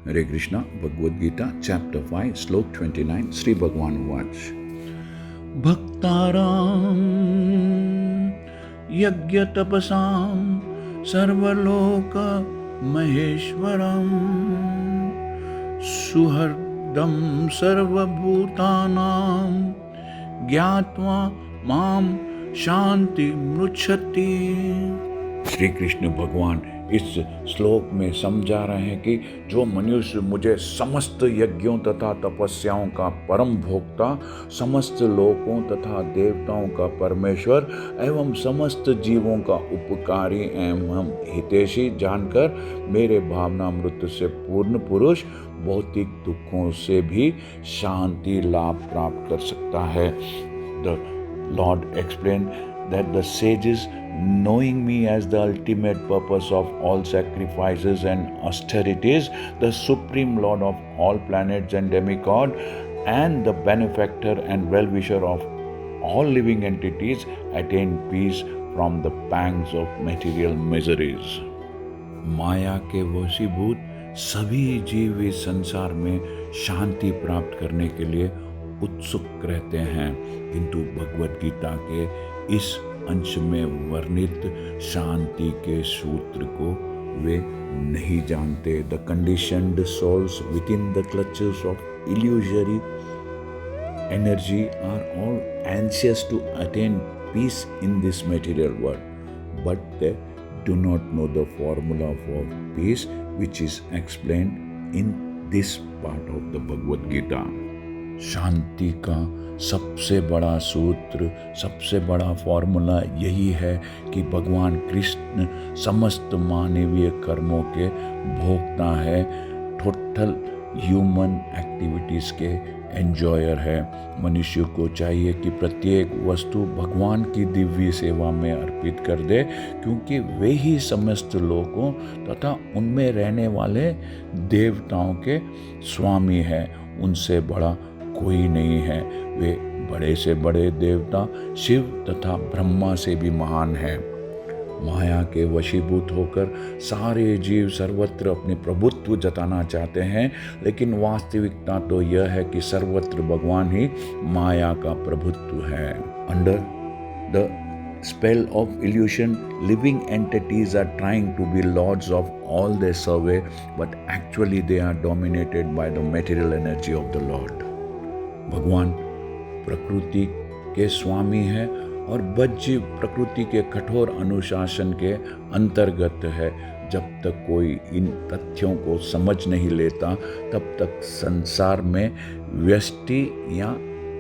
हरे Krishna. Bhagavad Gita chapter 5 श्लोक 29 श्री भगवान उवाच भक्ताराम यज्ञ तपसाम सर्वलोक महेश्वरम सुहृदं सर्वभूतानां ज्ञात्वा माम शांति मृच्छति। श्री कृष्ण भगवान इस श्लोक में समझा रहे हैं कि जो मनुष्य मुझे समस्त यज्ञों तथा तपस्याओं का परम भोक्ता, समस्त लोकों तथा देवताओं का परमेश्वर एवं समस्त जीवों का उपकारी एवं हितैषी जानकर मेरे भावनामृत से पूर्ण पुरुष भौतिक दुखों से भी शांति लाभ प्राप्त कर सकता है। The Lord explained that the sages, knowing me as the ultimate purpose of all sacrifices and austerities, the supreme lord of all planets and demigod, and the benefactor and well-wisher of all living entities, attain peace from the pangs of material miseries. माया के वशीभूत सभी जीव इस संसार में शांति प्राप्त करने के लिए उत्सुक रहते हैं, किंतु भगवद गीता के इस अंश में वर्णित शांति के सूत्र को वे नहीं जानते। The conditioned souls within the clutches of illusory energy are all anxious to attain peace in this material world, but they do not know the formula for peace which is explained in this part of the Bhagavad Gita. शांति का सबसे बड़ा सूत्र, सबसे बड़ा formula यही है कि भगवान कृष्ण समस्त मानवीय कर्मों के भोक्ता है, टोटल ह्यूमन एक्टिविटीज़ के एंजॉयर है। मनुष्य को चाहिए कि प्रत्येक वस्तु भगवान की दिव्य सेवा में अर्पित कर दे, क्योंकि वे ही समस्त लोगों तथा उनमें रहने वाले देवताओं के स्वामी हैं। उनसे बड़ा कोई नहीं है। वे बड़े से बड़े देवता शिव तथा ब्रह्मा से भी महान है। माया के वशीभूत होकर सारे जीव सर्वत्र अपने प्रभुत्व जताना चाहते हैं, लेकिन वास्तविकता तो यह है कि सर्वत्र भगवान ही माया का प्रभुत्व है। Under the spell of illusion, living entities are trying to be lords of all they survey, but actually they are dominated by the material energy of the Lord. भगवान प्रकृति के स्वामी है और बज्जीव प्रकृति के कठोर अनुशासन के अंतर्गत है। जब तक कोई इन तथ्यों को समझ नहीं लेता, तब तक संसार में व्यष्टि या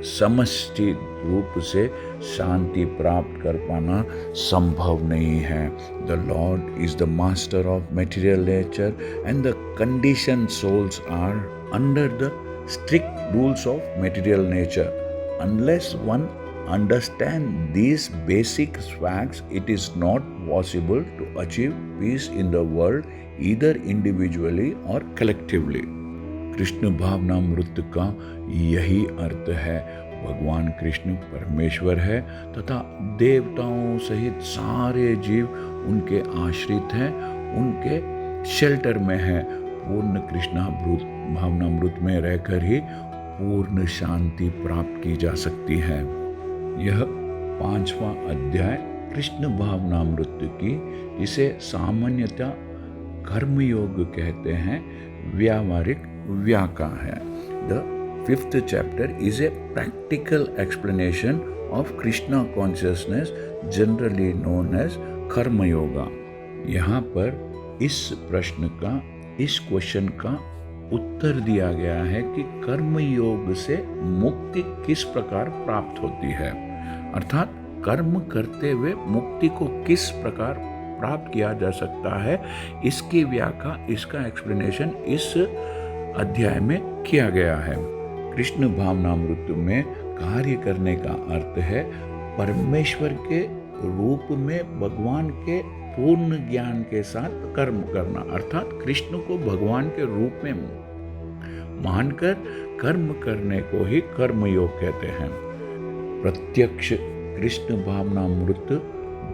समष्टि रूप से शांति प्राप्त कर पाना संभव नहीं है। The Lord is the master of material nature and the condition souls are under the strict rules of material nature. Unless one understands these basic facts, it is not possible to achieve peace in the world, either individually or collectively. Krishna भावनामृत का यही अर्थ है। भगवान कृष्ण परमेश्वर है तथा देवताओं सहित सारे जीव उनके आश्रित हैं, उनके शेल्टर में हैं। पूर्ण कृष्णामृत भावनामृत में रहकर ही पूर्ण शांति प्राप्त की जा सकती है। यह 5वां अध्याय कृष्ण भावनामृत की, जिसे सामान्यतः कर्मयोग कहते हैं, व्यावहारिक व्याख्या है। The 5th chapter is a practical explanation of Krishna consciousness, generally known as कर्म योगा। यहाँ पर इस प्रश्न का, इस क्वेश्चन का उत्तर दिया गया है कि कर्म योग से मुक्ति किस प्रकार प्राप्त होती है, अर्थात कर्म करते हुए मुक्ति को किस प्रकार प्राप्त किया जा सकता है। इसकी व्याख्या, इसका एक्सप्लेनेशन इस अध्याय में किया गया है। कृष्ण भावनामृत में कार्य करने का अर्थ है परमेश्वर के रूप में भगवान के पूर्ण ज्ञान के साथ कर्म करना, अर्थात कृष्ण को भगवान के रूप में मानकर कर्म करने को ही कर्मयोग कहते हैं। प्रत्यक्ष कृष्ण भावनामृत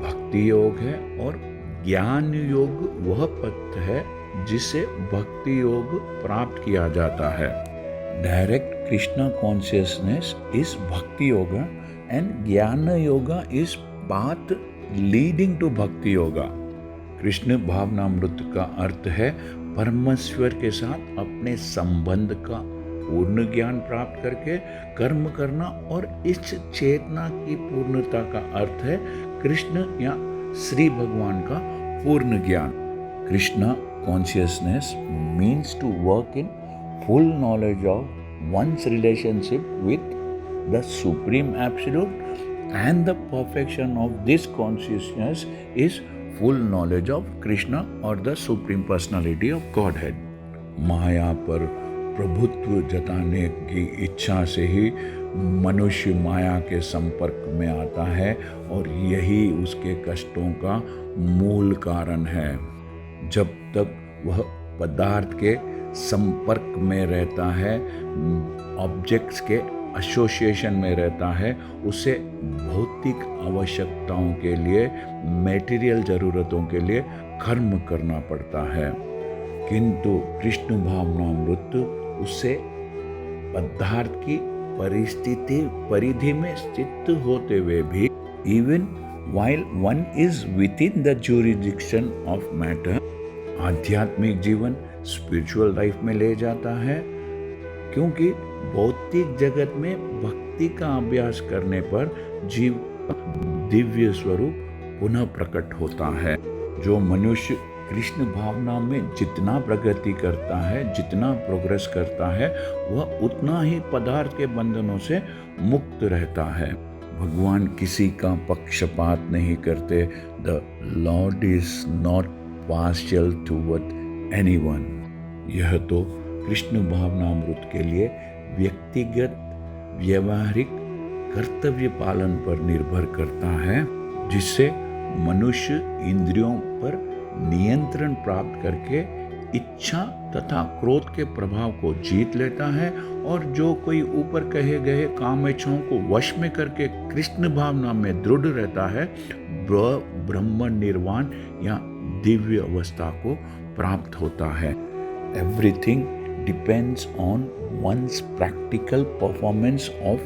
भक्ति योग है और ज्ञान योग वह पथ है जिससे भक्ति योग प्राप्त किया जाता है। डायरेक्ट कृष्णा कॉन्शियसनेस इज भक्ति yoga and jnana yoga is path leading to bhakti yoga. Krishna भावनामृत का अर्थ है परमेश्वर के साथ अपने संबंध का पूर्ण ज्ञान प्राप्त करके कर्म करना, और इस चेतना की पूर्णता का अर्थ है कृष्ण या श्री भगवान का पूर्ण ज्ञान। Krishna consciousness means to work in full knowledge of one's relationship with the Supreme Absolute, and the perfection of this consciousness is full knowledge of Krishna or the Supreme Personality of Godhead. माया पर प्रभुत्व जताने की इच्छा से ही मनुष्य माया के संपर्क में आता है, और यही उसके कष्टों का मूल कारण है। जब तक वह पदार्थ के संपर्क में रहता है, ऑब्जेक्ट्स के एसोसिएशन में रहता है, उसे भौतिक आवश्यकताओं के लिए, मटेरियल ज़रूरतों के लिए कर्म करना पड़ता है। किंतु कृष्ण भावनामृत उसे पदार्थ की परिधि में स्थित होते हुए भी, even while one is within the jurisdiction of matter, आध्यात्मिक जीवन स्पिरिचुअल लाइफ में ले जाता है, क्योंकि भौतिक जगत में भक्ति का अभ्यास करने पर जीव का दिव्य स्वरूप पुनः प्रकट होता है। जो मनुष्य कृष्ण भावना में जितना प्रगति करता है, जितना प्रोग्रेस करता है, वह उतना ही पदार्थ के बंधनों से मुक्त रहता है। भगवान किसी का पक्षपात नहीं करते। The Lord is not partial toward anyone. यह तो कृष्ण भावनामृत के लिए व्यक्तिगत व्यवहारिक कर्तव्य पालन पर निर्भर करता है, जिससे मनुष्य इंद्रियों पर नियंत्रण प्राप्त करके इच्छा तथा क्रोध के प्रभाव को जीत लेता है, और जो कोई ऊपर कहे गए काम इच्छाओं को वश में करके कृष्ण भावना में दृढ़ रहता है, वह ब्रह्म निर्वाण या दिव्य अवस्था को प्राप्त होता है। Everything depends on one's practical performance of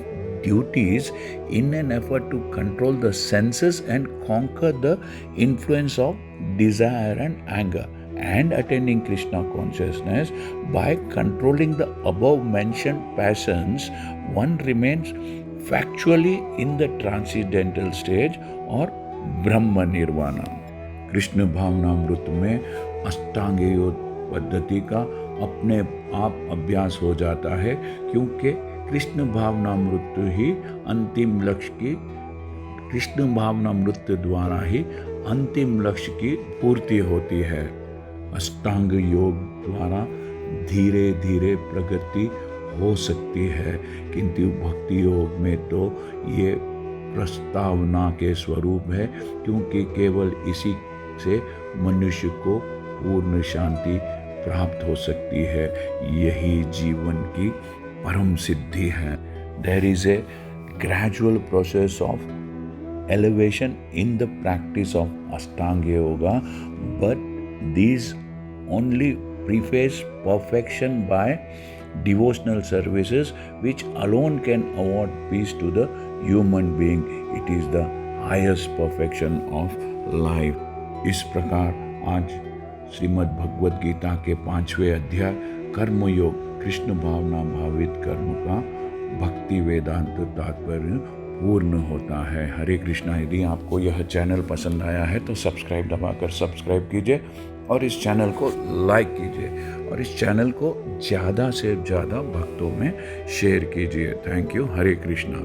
duties in an effort to control the senses and conquer the influence of desire and anger, and attaining Krishna consciousness. By controlling the above mentioned passions, one remains factually in the transcendental stage or Brahma Nirvana. Krishna भावनामृत में अष्टांग योग पद्धति का अपने आप अभ्यास हो जाता है, क्योंकि कृष्ण भावनामृत ही अंतिम लक्ष्य की कृष्ण भावनामृत द्वारा ही अंतिम लक्ष्य की पूर्ति होती है। अष्टांग योग द्वारा धीरे धीरे प्रगति हो सकती है, किंतु भक्ति योग में तो ये प्रस्तावना के स्वरूप है, क्योंकि केवल इसी से मनुष्य को पूर्ण शांति प्राप्त हो सकती है। यही जीवन की परम सिद्धि है। There is a gradual process of elevation in the practice of Ashtanga Yoga, but these only preface perfection by devotional services, which alone can award peace to the human being. It is the highest perfection of life. इस प्रकार आज श्रीमद् भगवद गीता के 5वें अध्याय कर्म योग कृष्ण भावना भावित कर्म का भक्ति वेदांत तात्पर्य पूर्ण होता है। हरे कृष्णा। यदि आपको यह चैनल पसंद आया है तो सब्सक्राइब दबाकर सब्सक्राइब कीजिए और इस चैनल को लाइक कीजिए और इस चैनल को ज़्यादा से ज़्यादा भक्तों में शेयर कीजिए। Thank you. हरे कृष्णा।